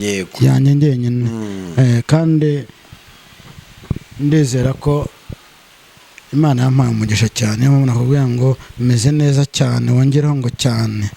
yego yanjye ngenyine. Kandi ndizera ko Imana yampaye umugisha cyane, niyo mpamvu nakubwira ngo meze neza cyane, wongeraho ngo cyane.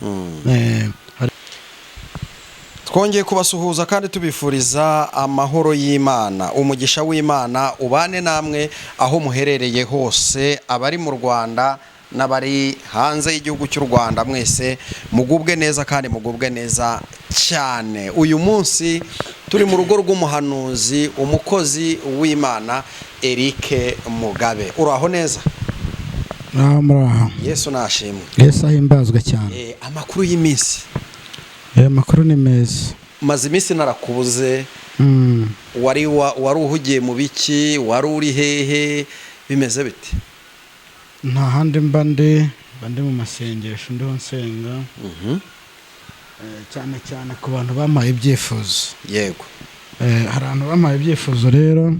twongeye kubasuhuza kandi tubifuriza amahoro y'Imana, umugisha w'Imana ubane namwe aho muherereye hose, abari mu Rwanda n'abari hanze y'igihugu cy'u Rwanda, mwese mugubwe neza kandi mugubwe neza cyane. Uyu munsi turi mu rugo rw'umuhanuzi, umukozi w'Imana Eric Mugabe. Uraho neza? Muraho. Yesu nashimwe. Yesu ahimbazwe cyane. Amakuru y'iminsi. Amakuru ni meza. Maze iminsi narakubuze. Wari uhugiye mu biki? Wari uri hehe? Bimeze bite? Nta handi mba ndi mu masengesho, ndiho nsenga. Cyane cyane ku bantu bamaye ibyifuzo. Yego. Hari abantu bamaye ibyifuzo rero.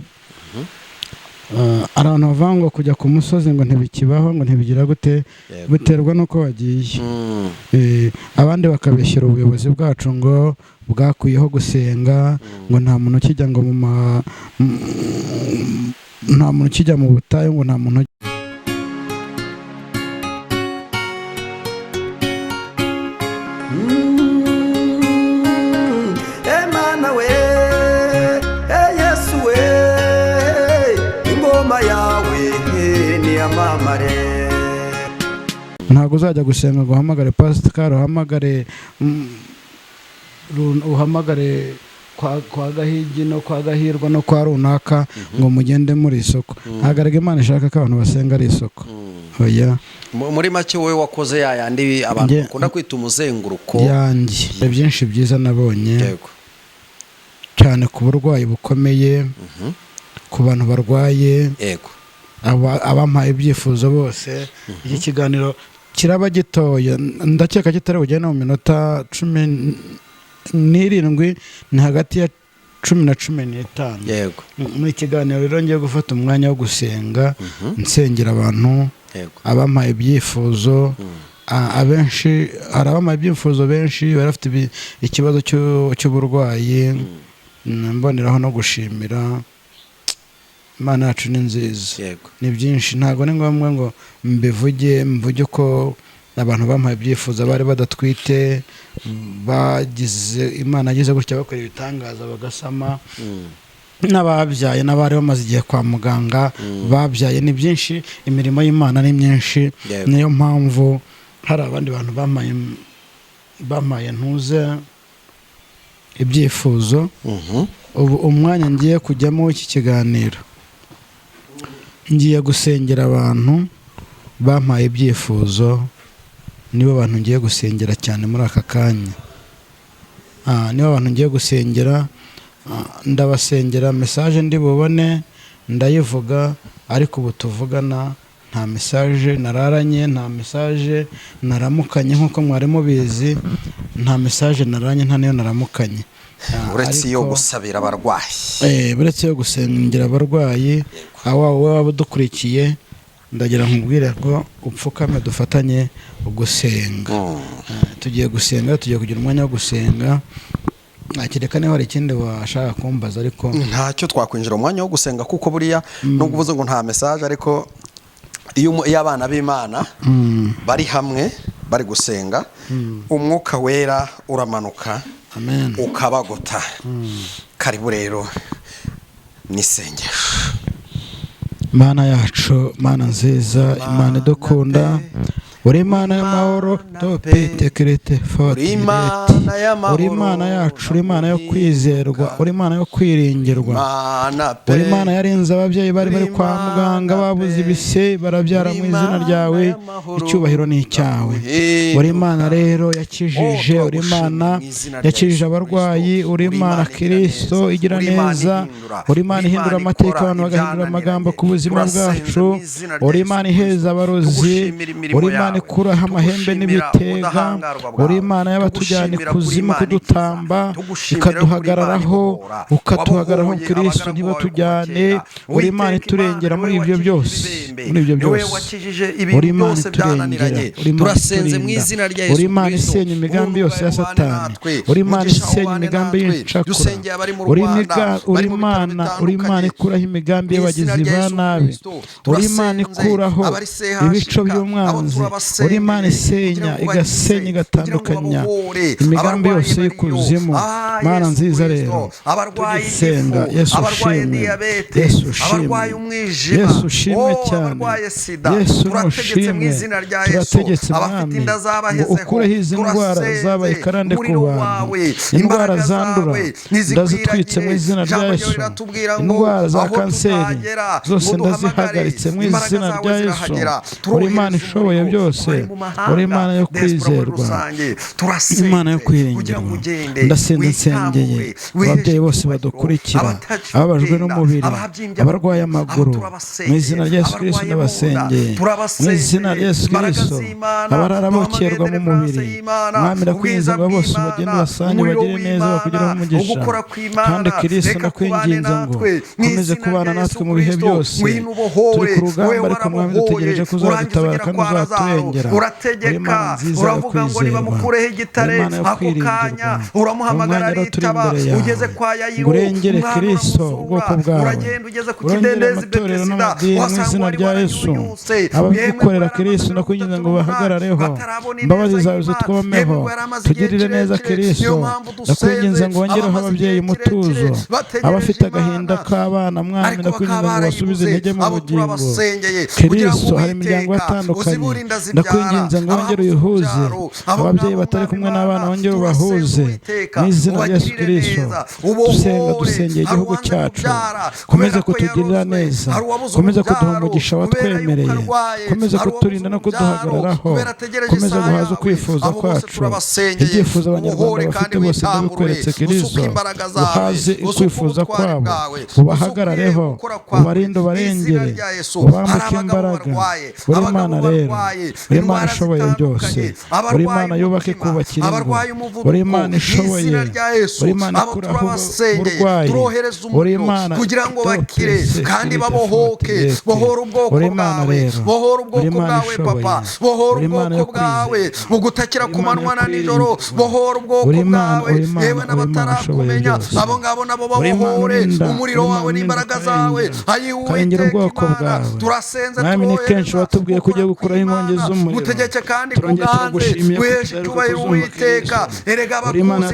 Abantu bavuga ngo kujya ku musozi ngo ntibikibaho, ngo ntibigira gute, biterwa nuko wagiye. Abandi bakabeshyira ubuyobozi bwacu ngo bwakuyeho gusenga, ngo nta muntu ukijya ngo nta muntu ukijya mu butayu, ngo nta muntu Emana we, Yesu we, ingoma yawe ni amamare. Ntabwo uzajya gusenga ngo uhamagare Pascal, uhamagare kwa Gahigi no kwa Gahirwa no kwa runaka ngo mugende muri isoko. Ntabwo Imana ishaka ko abantu basenga ari isoko. Oya. Muri make wowe wakoze yayandi abantu bakunda kwita umuzenguruko yanjye. Byinshi byiza nabonye. Yego. Cyane ku burwayi bukomeye, ku bantu barwaye. Yego. Abampaye ibyifuzo bose. Iki kiganiro kiraba gitoya, ndakeka kitari bugene mu minota 17, ni hagati ya 10 na 15. Yego. Muri kiganiro rero ngiye gufata umwanya wo gusenga, nsengera abantu abampaye ibyifuzo. Abenshi hari abampaye ibyifuzo benshi barafite ikibazo cy'uburwayi. Mboneraho no gushimira Imana yacu ni nziza. Ni byinshi, ntabwo ni ngombwa ngo mvuge ko abantu bampaye ibyifuzo bari badatwite, bagize Imana yagize gutya bakora ibitangaza bagasama, n'ababyaye n'abari bamaze igihe kwa muganga babyaye. Ni byinshi, imirimo y'Imana ni myinshi. Niyo mpamvu hari abandi bantu bamaye ntuze ibyifuzo. Ubu umwanya ngiye kujyamo iki kiganiro, ngiye gusengera abantu bampaye ibyifuzo. Nibo bantu ngiye gusengera cyane muri aka kanya. Nibo bantu ngiye gusengera. Ndabasengera, message ndi bubone ndayivuga, ariko ubu tuvugana nta message nararanye, nta message naramukanye nkuko mwari mubizi, nta message nararanye, nta niyo naramukanye. Uretse yo gusabira abarwayi. Uretse yo gusengera abarwayi. Wowe waba udukurikiye, ndagira nkubwire ko upfukame dufatanye gusenga. Tugiye gusenga, tugiye kugira umwanya wo gusenga. Nakireka niho hari ikindi washaka kumbaza, ariko ntacyo twakwinjira umwanya wo gusenga kuko buriya no kuvuze ngo nta message, ariko iyo abana b'Imana bari hamwe bari gusenga, umwuka wera uramanuka. Amen. Ukabagota. Karibu rero nisengesho. Mana yacu, Mana nziza, Imana idukunda, uri Imana y'amahoro, topetekerete fotirete, uri Imana yacu, uri Imana yo kwizerwa, uri Imana yo kwiringirwa, uri Imana yarinze ababyeyi bari kwa muganga babuze ibise barabyara mu izina ryawe, icyubahiro ni icyawe. Uri Imana rero yakijije, uri Imana yakijije abarwayi, uri Imana Kristo igira neza, uri Imana ihindura amateka, abantu bagahindura amagambo ku buzima bwacu, uri Imana iheza abarozi, uri Imana ikuraho amahembe n'ibitega, uri Imana y'abatujyana ikuzimu kudutamba, ikaduhagararaho, ukatuhagararaho Kristo, ntibatujyane. uri Imana iturengera muri ibyo byose, uri Imana iturengera, uri Imana isenya imigambi yose ya Satani, uri Imana isenya imigambi y'incakura, uri Imana ikuraho imigambi y'abagizi ba nabi, uri Imana ikuraho ibico by'umwanzi, uri Imana isenya, igasenya, igatandukanya imigambi yose y'ikuzimu. Mana nziza rero, tugisenga, Yesu ushimwe, Yesu ushimwe, Yesu ushimwe cyane, Yesu nushimwe. Turategetse Mwami ngo ukureho izi ndwara zabaye karande ku bantu, indwara zandura ndazitwitse mu izina rya Yesu, indwara za kanseri zose ndazihagaritse mu izina rya Yesu. uri Imana ishoboye byose, uri Imana yo kwizerwa, Imana yo kwiringirwa. Ndasenga nsengeye ababyeyi bose badukurikira, ababajwe n'umubiri, abarwaye amaguru, mu izina rya Yesu Kristo ndabasengeye, mu izina rya Yesu Kristo. Abararabukerwa mu mubiri, Mwami ndakwinginze ngo bose bagende basange, bagire neza, bakugiraho umugisha. Kandi Kristo ndakwinginze ngo ukomeze kubana natwe mu bihe byose. Turi ku rugamba, ariko Mwami dutegereje ko uzadutabara kandi uzaturengera. uri Imana nziza yo kwizerwa, uri Imana yo kwiringirwa. umwanya rero turi imbere yawe ngo urengere Kristo ubwoko bwawe, urengere amatorero n'amadini mu izina rya Yesu. abagukorera Kristo ndakwinginze ngo bahagarareho, imbabazi zawe zitwomeho, tugirire neza Kristo. ndakwinginze ngo wongereho ababyeyi umutuzo, abafite agahinda k'abana, Mwami ndakwinginze ngo basubize intege mu bugingo. Kristo, hari imiryango itandukanye, ndakwinginze ngo wongere uyihuze, ababyeyi batari kumwe n'abana wongere ubahuze mu izina rya Yesu Kristo. Dusengeye igihugu cyacu, komeze kutugirira neza, komeze kuduha umugisha watwemereye, komeze kuturinda no kuduhagararaho, komeze guhaza ukwifuza kwacu. ibyifuzo abanyarwanda bafite bose ndabikweretse Kristo, uhaze ukwifuza kwabo, ubahagarareho, ubarinde, ubarengere, ubambike imbaraga. uri Imana rero, uri Imana ishoboye byose, uri Imana yubaka ikubakira ingo, uri Imana ishoboye, uri Imana ikuraho uburwayi, uri Imana kugira ngo bakire kandi babohoke. bohora ubwoko bwawe, bohora ubwoko bwawe Papa, bohora ubwoko bwawe mu gutakira ku manywa na nijoro, bohora ubwoko bwawe yewe n'abatarakumenya, abo ngabo nabo babohore. umuriro wawe n'imbaraga zawe, karengera ubwoko bwawe. turasenze, Mwami ni kenshi watubwiye ko ugiye gukuraho inkongi z'umuriro, mutegeke kandi kuganze, wiheshe icyubahiro Uwiteka. erega abakuzi Mwami,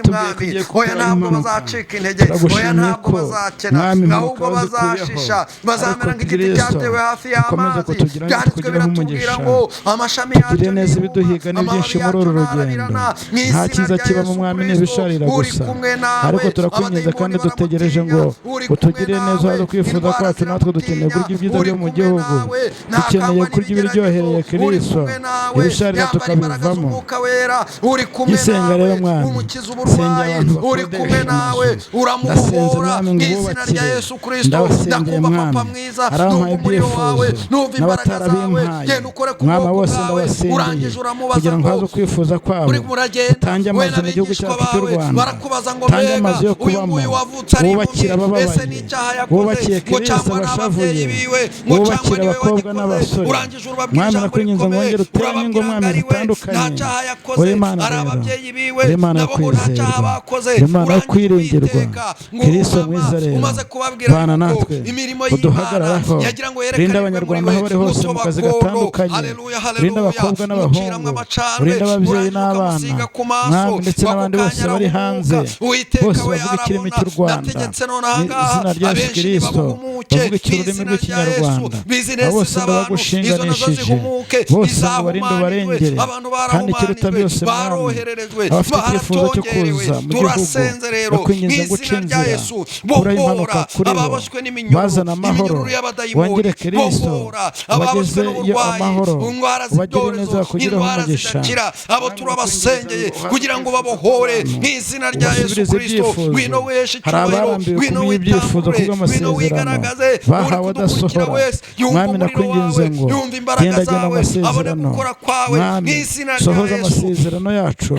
oya ntabwo bazacika intege, oya ntabwo bazakena, ahubwo bazashisha, bazamera nk'igiti cyatewe hafi y'amazi. byanditswe biratubwira ngo amashami tugire neza ibiduhiga ni byinshi muri uru rugendo. Nta cyiza kiba mu Mwami n'ibisharira gusa, ariko turakwinginze kandi dutegereje ngo utugire neza, uhaze kwifuza kwacu. natwe dukeneye kurya ibyiza byo mu gihugu, dukeneye kurya ibiryohereye Kristo, ibisharira tukabivamo. gisenga rero Mwami, senga abantu bakodesha amazu, ndasenze Mwami ngo ububakire, ndabasengeye Mwami, arampaye ibyifuzo n'abatarabimpaye, Mwami bose ndabasengeye kugira ngo haze kwifuza kwabo, utange amazu mu gihugu cyacu cy'u Rwanda, utange amazu yo kubamo, wubakire abababaye, wubakiye Kristo abashavuye, wubakire abakobwa n'abasore. Mwami nakwinginze ngo wongere utere ingo Mwami zitandukanye. uri Imana rero, uri Imana yo kwizerwa, uri Imana yo kwiringirwa. Kristo mwiza rero, bana natwe, uduhagararaho, rinda abanyarwanda aho bari hose mu kazi gatandukanye, rinda abakobwa n'abahungu, rinda ababyeyi n'abana, Mwami, ndetse n'abandi bose bari hanze, bose bavuga ikirimi cy'u Rwanda, mu izina rya Yesu Kristo, bavuga ururimi rw'ikinyarwanda. abo bose ndabagushinganishije, bose ngo barinde ubarengere, kandi ikiruta byose Mwami, abafite icyifuzo cyo kuza mu gihugu bakwinginze guca inzira, kuraho impanuka kuri bo, bazana amahoro, wongere Kristo ubagezeyo amahoro, ubagire neza, bakugiraho umugisha. abo turabasengeye kugira ngo babohore mu izina rya Yesu Kristo. wino weshe icyubahiro, wino witabure, wino wigaragaze, bahawe adasohora. Mwami nakwinginze ngo genda amasezerano, Mwami sohoza amasezerano yacu,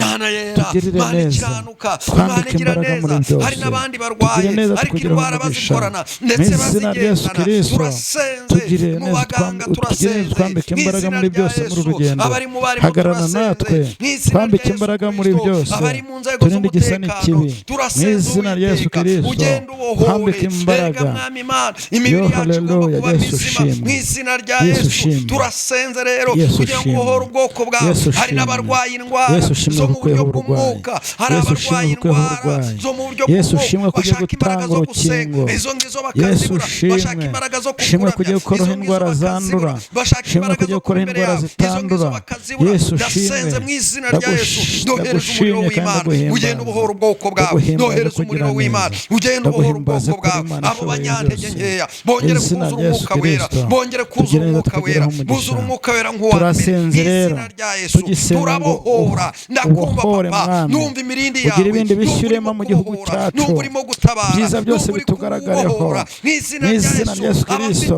yera, Mana ikiranuka, Imana igira neza. Hari n'abandi barwaye ariko indwara bazikorana ndetse bazigendana, turasenze mu baganga, turasenze mu izina rya Yesu. Abari mu bari turasenze mu izina rya imbaraga muri byose, abari mu nzego z'umutekano turasenze Uwiteka, ugenda ubohore. Erega Mwami Imana, imibiri yacu igomba kuba mizima mu izina rya Yesu. Turasenze rero kugira ngo ubohore ubwoko bwawe. Hari n'abarwaye indwara zo mu buryo bw'umwuka, hari abarwaye indwara zo mu buryo bw'umwuka, bashaka imbaraga zo gusenga, izo ngizo bakazibura, bashaka imbaraga zo kukuramya, izo ngizo bakazibura, bashaka imbaraga zo kumbere yawe, izo ngizo bakazibura. Ndasenze mu izina rya Yesu, nohereza umuriro w'Imana ugenda ubohora ubwoko bwawe, nohereza umuriro w'Imana ugenda ubohora ubwoko bwawe. Abo banyantege nkeya bongere kuzura umwuka wera, bongere kuzura umwuka wera, buzura umwuka wera nk'uwa mbere mu izina rya Yesu. Turabohora, ndakumva Papa, numva imirindi yawe, ibindi bishyuremo mu gihugu cyacu, numva urimo gutabara, byiza byose bitugaragareho mu izina rya Yesu. Kristo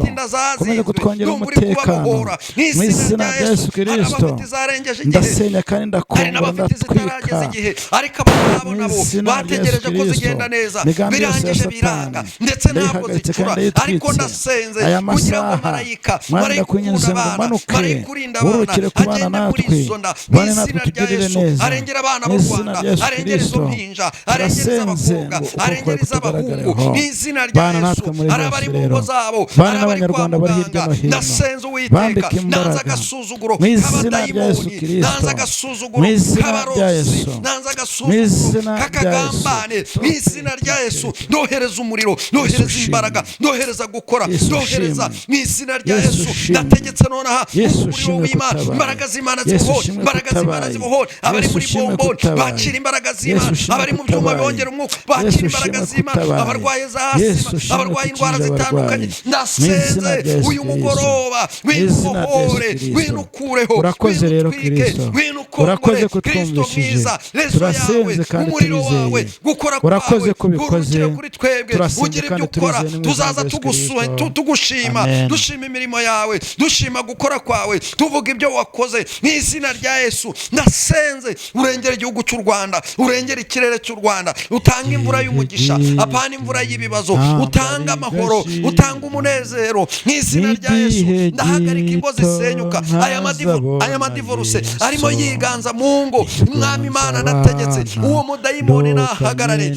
komeza kutwongera umutekano mu izina rya Yesu Kristo. Ndasenya kandi ndakongora ndatwika ariko abo nabo bategereje ko zigenda neza, birangije biranga ndetse ntabwo zikura. Ariko ndasenze kugira ngo marayika ukunda abana, marayika urinda abana agende muri izo nda mu izina rya Yesu. Arengera abana b'u Rwanda, arengera izo mpinja, arengera iz'abakobwa, arengera iz'abahungu mu izina rya Yesu. Ari abari mu ngo zabo, ari abari kwa muganga, ndasenze Uwiteka, nanze agasuzuguro k'abadayimoni, nanze agasuzuguro k'abarozi, nanze agasuzuguro k'akagambane mu izina rya Yesu. Nohereza umuriro, nohereza imbaraga, nohereza gukora, nohereza mu izina rya Yesu. Ndategetse nonaha umuriro w'Imana, imbaraga z'Imana zibohore, imbaraga z'Imana zibohore. Abari muri bomboni bakira imbaraga z'Imana, abari mu byuma bongera umwuka bakira imbaraga z'Imana, abarwaye za asima, abarwaye indwara zitandukanye. Ndasenze uyu mugoroba, winubohore, winukureho, winutwike, winukomore. Kristo mwiza, rezo yawe, umuriro wawe, gukora kwawe gurukire kuri twebwe. Ugira ibyo ukora, tuzaza tugushima, dushima imirimo yawe, dushima gukora kwawe, tuvuga ibyo wakoze mu izina rya Yesu. Ndasenze urengera igihugu cy'u Rwanda, urengera ikirere cy'u Rwanda, utanga imvura y'umugisha, apana imvura y'ibibazo, utanga amahoro, utanga umunezero mu izina rya Yesu. Ndahagarika ingo zisenyuka, aya madivoruse arimo yiganza mu ngo, Mwami Imana ndategetse uwo mudayimoni nahagarare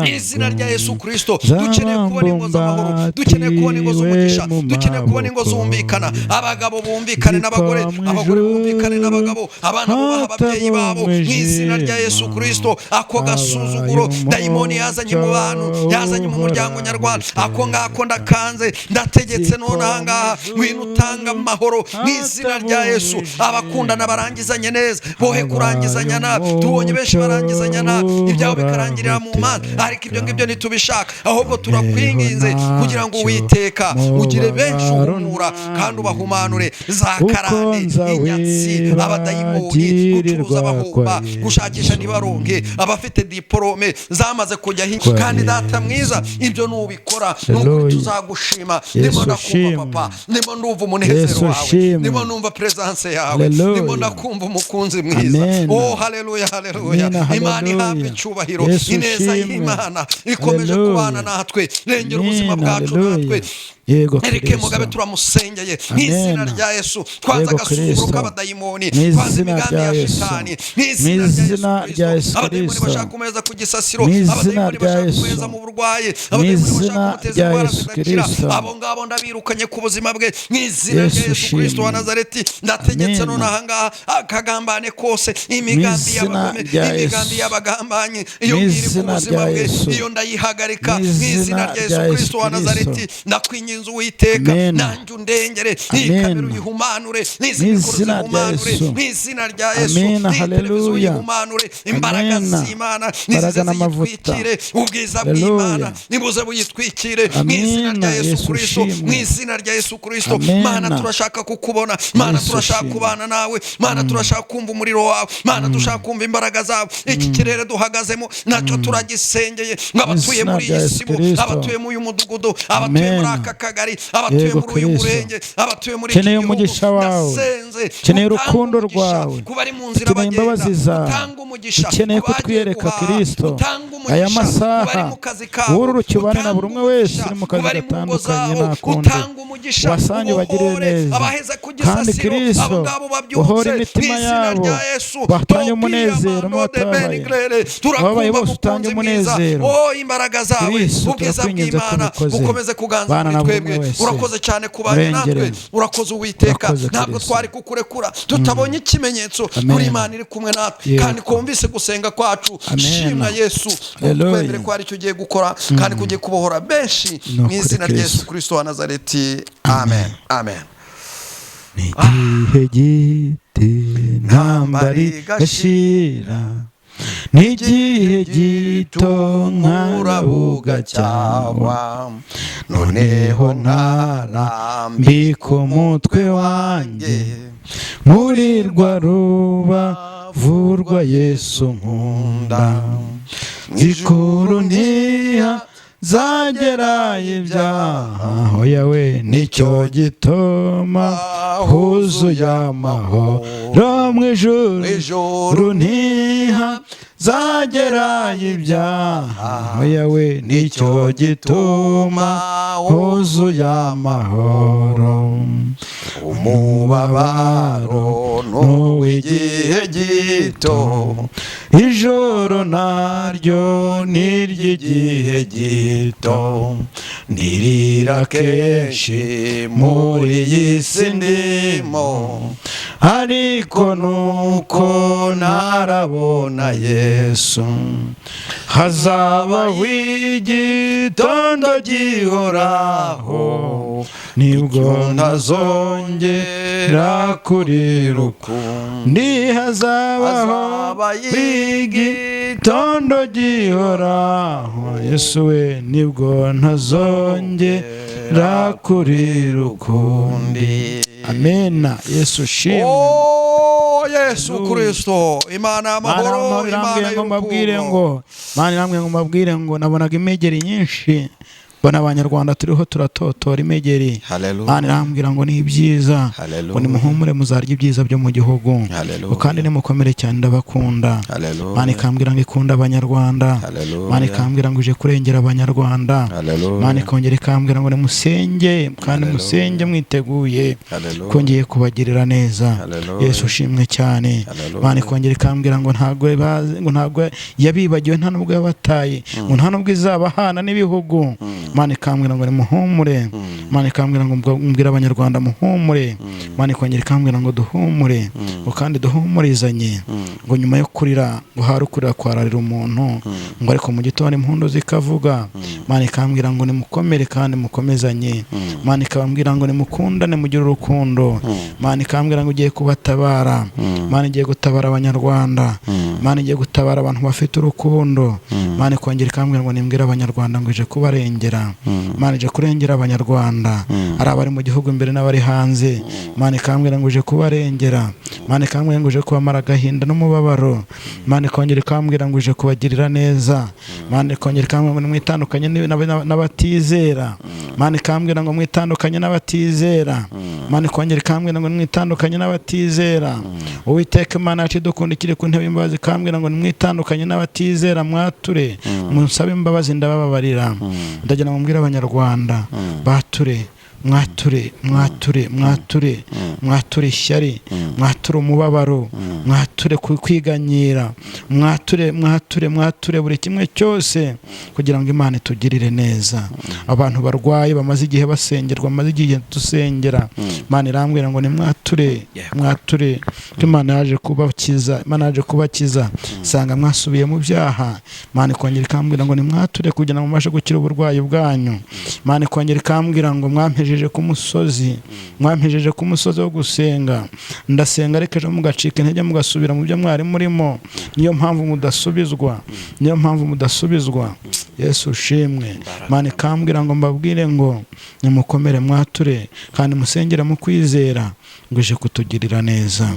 mu izina rya Yesu Kristo. Dukeneye kubona ingo z'amahoro, dukeneye kubona ingo z'umugisha, dukeneye kubona ingo zumvikana, abagabo bumvikane n'abagore, abagore bumvikane n'abagabo, abana bubaha ababyeyi babo mu izina rya Yesu Kristo. Ako gasuzuguro dayimoni yazanye mu bantu, yazanye mu muryango nyarwanda, ako ngako ndakanze, ndategetse none ahangaha, ngwino utanga amahoro mu izina rya Yesu. Abakundana barangizanye neza, bohe kurangizanya nabi. Tubonye benshi barangizanya nabi, ibyaho bikarangirira mu Mana, ariko ibyo ngibyo ntitubishaka, ahubwo turakwinginze kugira ngo Uwiteka ugire benshi uhumura kandi ubahumanure za karande, inyatsi, abadayimoni, gucuruza bahomba, gushakisha ntibaronke, abafite diporome zamaze kujya hinga. Kandi data mwiza, ibyo nubikora nukuri tuzagushima. Ndimo ndakumva Papa, ndimo ndumva umunezero wawe, ndimo numva presence yawe, ndimo ndakumva umukunzi mwiza. Oh haleluya, haleluya. Imana ihabwe icyubahiro, ineza y'Imana ikomeje kubana natwe, rengera ubuzima bwacu natwe. Erike Mugabe turamusengeye mu izina rya Yesu. Twanze agasuzuguro k'abadayimoni, twanze imigambi ya shitani mu izina rya Yesu. Abadayimoni bashaka kumeza ku gisasiro, abadayimoni bashaka kumeza mu burwayi, abadayimoni bashaka kumuteza indwara zidakira, abo ngabo ndabirukanye ku buzima bwe mu izina rya Yesu Kristo wa Nazareti. Ndategetse none ahangaha akagambane kose, imigambi y'abagome, imigambi y'abagambanyi, iyo ngiri ku buzima bwe, iyo ndayihagarika mu izina rya Yesu Kristo wa Nazareti. Ndakwinginze Uwiteka, nanjye undengere, n'ikamera uyihumanure, n'iz'imikoro zihumanure mu izina rya Yesu, n'iteleviziyo uyihumanure. Imbaraga z'Imana nizize ziyitwikire, ubwiza bw'Imana nibuze buyitwikire mu izina rya Yesu Kristo, mu izina rya Yesu Kristo. Mana turashaka kukubona, Mana turashaka kubana nawe, Mana turashaka kumva umuriro wawe, Mana turashaka kumva imbaraga zawe. Iki kirere duhagazemo nacyo turagisengeye, nk'abatuye muri iyi sibo, abatuye muri uyu mudugudu, abatuye muri aka kagari, abatuye muri uyu murenge, abatuye muri iki keneye gihugu, umugisha wawe, ndasenze keneye urukundo rwawe, kuba ari mu nzira dukeneye imbabazi zawe, utanga umugisha, dukeneye kutwiyereka Kristo aya masaha, wururuke ubane na buri umwe wese uri mu kazi gatandukanye n'akundi, wasange ubagirire neza, kandi Kristo uhore imitima yabo, batange umunezero n'abatababaye, ababaye bose utange umunezero. Kristo turakwinginze ko ubikoze, bana na buri umwe wese, urakoze cyane kubana natwe, urakoze Uwiteka, ntabwo twari kukurekura tutabonye ikimenyetso kuri Imana iri kumwe natwe, kandi kumvise gusenga kwacu. Shimwa Yesu, twemere ko hari icyo ugiye gukora kandi kugiye kubohora benshi mu izina rya Yesu Kristo wa Nazareti. Amen, amen. N'igihe gito intambara igashira, n'igihe gito nkarabuga cyangwa, noneho ntarambika umutwe wanjye muri rwa rubavu rwa Yesu nkunda, mw'ijuru ntihazagera ibyaha, hoya we nicyo gituma huzuye amahoro mw'ijuru ntihazagera ibyaha, hoya we nicyo gituma huzuye amahoro. Umubabaro n'uw'igihe gito, ijoro naryo n'iry'igihe gito, ndirira kenshi muri iyi si ndimo, ariko nuko ntarabona Yesu, hazabaho igitondo gihoraho, nibwo ntazongera kuriruka, hazabaho igitondo gihoraho, Yesu we nibwo ntazongera kuriruka undi. Amena. Yesu shimwe. Yesu Kristo, Imana y'amahoro, Imana y'urukundo. Mana namwe ngo mabwire ngo nabonaga imegeri nyinshi, mbona abanyarwanda turiho turatotora imegeri. Mana irambwira ngo ni ibyiza, ngo nimuhumure muzarya ibyiza byo mu gihugu, kandi nimukomere cyane ndabakunda. Mana ikambwira ngo ikunda abanyarwanda, Mana ikambwira ngo uje kurengera abanyarwanda, Mana ikongera ikambwira ngo nimusenge, kandi musenge mwiteguye ko ngiye kubagirira neza. Yesu ushimwe cyane. Mana ikongera ikambwira ngo ntabwo yabibagiwe, nta nubwo yabataye, ngo nta nubwo izabahana n'ibihugu. Mana ikambwira ngo nimuhumure, Mana ikambwira ngo mbwira abanyarwanda muhumure, Mana ikongera ikambwira ngo duhumure, ngo kandi duhumurizanye, ngo nyuma yo kurira ngo hari ukurira kwararira umuntu, ngo ariko mu gitondo impundu zikavuga. Mana ikambwira ngo nimukomere kandi mukomezanye, Mana ikambwira ngo nimukundane mugire urukundo, Mana ikambwira ngo ugiye kubatabara, Mana igiye gutabara abanyarwanda, Mana igiye gutabara abantu bafite urukundo. Mana ikongera ikambwira ngo nimbwira abanyarwanda ngo ije kubarengera, Mana ije kurengera abanyarwanda, ari abari mu gihugu imbere n'abari hanze. Mana ikambwira ngo uje kubarengera, Mana ikambwira ngo uje kubamara agahinda n'umubabaro, Mana ikongera ikambwira ngo uje kubagirira neza, Mana ikongera ikambwira ngo mwitandukanye n'abatizera, Mana ikambwira ngo mwitandukanye n'abatizera, Mana ikongera ikambwira ngo mwitandukanye n'abatizera. Uwiteka Imana yacu idukundikire ku ntebe y'imbabazi, ikambwira ngo mwitandukanye n'abatizera, mwature munsabe imbabazi ndababarira. Ndagira ngo mbwire abanyarwanda bature, mwature mwature mwature mwature ishyari, mwature umubabaro, mwature kwiganyira, mwature mwature mwature buri kimwe cyose, kugira ngo Imana itugirire neza. Abantu barwaye bamaze igihe basengerwa, bamaze igihe dusengera, Imana irambwira ngo ni mwature mwature, Imana yaje kubakiza, Imana yaje kubakiza, sanga mwasubiye mu byaha. Imana ikongera ikambwira ngo ni mwature kugira ngo mubashe gukira uburwayi bwanyu. Imana ikongera ikambwira ngo mwampejeje ku musozi, mwampejeje ku musozi wo gusenga, ndasenga ariko ejo mugacika intege mugasubira mu byo mwari murimo. Niyo mpamvu mudasubizwa, niyo mpamvu mudasubizwa. Yesu ushimwe. Imana ikambwira ngo mbabwire ngo nimukomere mwature kandi musengere mu kwizera, ngo ije kutugirira neza.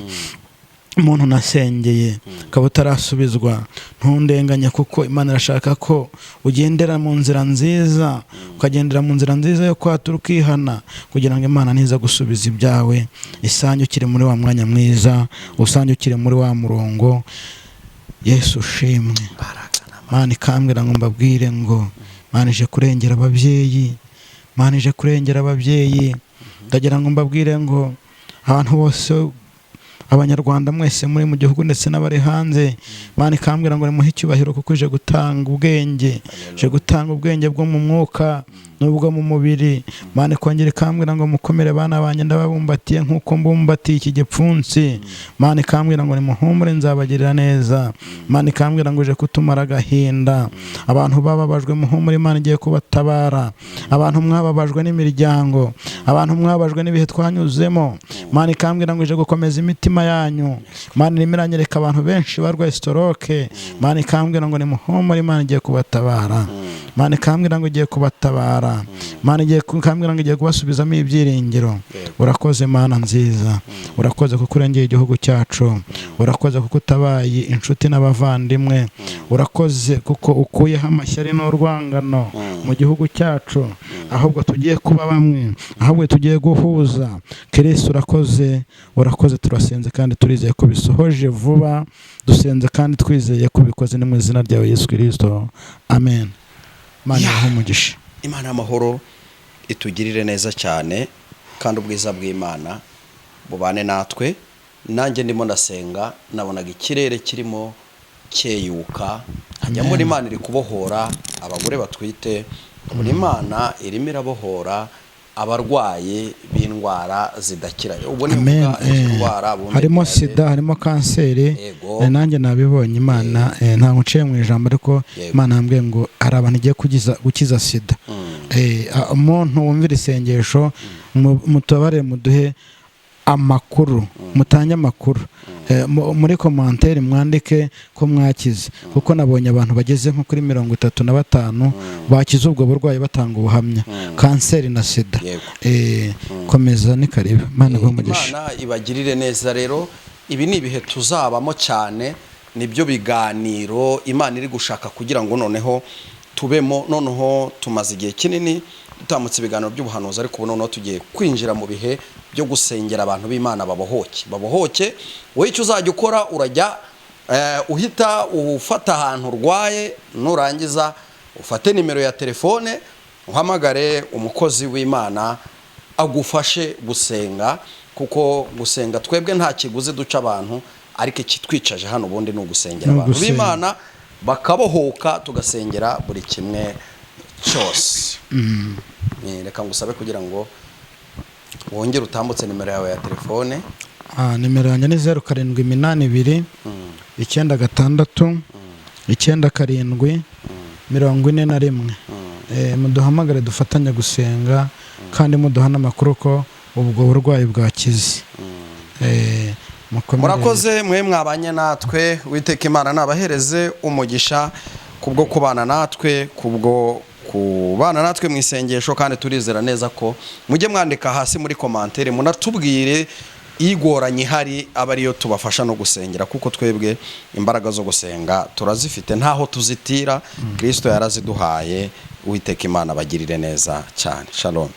umuntu nasengeye ukaba utarasubizwa, ntundenganye, kuko Imana irashaka ko ugendera mu nzira nziza, ukagendera mu nzira nziza yo kwatura ukihana, kugira ngo Imana niza gusubiza ibyawe, isange ukiri muri wa mwanya mwiza, usange ukiri muri wa murongo. Yesu ushimwe. Mana ikambwira ngo mbabwire ngo Mana ije kurengera ababyeyi, Mana ije kurengera ababyeyi. Ndagira ngo mbabwire ngo abantu bose, Abanyarwanda mwese muri mu gihugu ndetse n'abari hanze, Mana ikambwira ngo nimuhe icyubahiro, kuko ije gutanga ubwenge, ije gutanga ubwenge bwo mu mwuka n'ubwo mu mubiri. Mana ikongera ikambwira ngo mukomere bana banjye, ndababumbatiye nk'uko mbumbatiye iki gipfunsi. Mana ikambwira ngo nimuhumure, nzabagirira neza. Mana ikambwira ngo uje kutumara agahinda. Abantu bababajwe, muhumure, Imana igiye kubatabara. Abantu mwababajwe n'imiryango, abantu mwabajwe n'ibihe twanyuzemo, Mana ikambwira ngo ije gukomeza imitima yanyu. Mana irimo iranyereka abantu benshi barwaye stroke, Mana ikambwira ngo nimuhumure, Imana igiye kubatabara. Mana ikambwira ngo igiye kubatabara. Mana igiye ikambwira ngo igiye kubasubizamo ibyiringiro. Urakoze Mana nziza, urakoze kuko urengeye igihugu cyacu, urakoze kuko utabaye inshuti n'abavandimwe, urakoze kuko ukuyeho amashyari n'urwangano mu gihugu cyacu, ahubwo tugiye kuba bamwe, ahubwo tugiye guhuza. Kristo urakoze, urakoze, turasenze kandi turizeye ko bisohoje vuba, dusenze kandi twizeye ko bikoze mu izina ryawe Yesu Kristo, amen. Mana ibahe umugisha. Imana y'amahoro itugirire neza cyane, kandi ubwiza bw'Imana bubane natwe. Nanjye ndimo ndasenga, nabonaga ikirere kirimo cyeyuka, hajya muri Imana iri kubohora abagore batwite, muri Imana irimo irabohora abarwaye b'indwara zidakira. Ubu ni indwara harimo sida, harimo kanseri, nanjye nabibonye. Imana nta nguciye mu ijambo, ariko Imana yambwiye ngo hari abantu igiye gukiza sida. Umuntu wumvira isengesho, mutubare muduhe amakuru, mutange amakuru muri commentaire, mwandike ko mwakize, kuko nabonye abantu bageze nko kuri 35 bakize ubwo burwayi batanga ubuhamya, kanseri na sida. Komeza ni karibu. Imana ibagirire neza. Rero ibi ni ibihe tuzabamo cyane, nibyo biganiro Imana iri gushaka kugira ngo noneho tubemo. Noneho tumaze igihe kinini dutamutse ibiganiro by'ubuhanuzi, ariko ubu noneho tugiye kwinjira mu bihe byo gusengera abantu b'Imana babohoke. Wowe icyo uzajya ukora, urajya uhita ufata ahantu urwaye, nurangiza ufate nimero ya telefone, uhamagare umukozi w'Imana agufashe gusenga, kuko gusenga twebwe nta kiguzi duca abantu, ariko ikitwicaje hano ubundi ni ugusengera abantu b'Imana bakabohoka, tugasengera buri kimwe cyose. Reka ngusabe kugira ngo wongere utambutse nimero yawe ya telefone. Nimero yanjye ni 0782 96 97 41. Muduhamagare dufatanye gusenga, kandi muduha n'amakuru ko ubwo burwayi bwakize. Murakoze mwe mwabanye natwe. Uwiteka Imana nabahereze umugisha kubwo kubana natwe, kubwo kubana natwe mu isengesho, kandi turizera neza ko mujye mwandika hasi muri commentaire, munatubwire igoranye ihari, aba ariyo tubafasha no gusengera, kuko twebwe imbaraga zo gusenga turazifite, ntaho tuzitira. Kristo yaraziduhaye. Uwiteka Imana bagirire neza cyane. Shalom.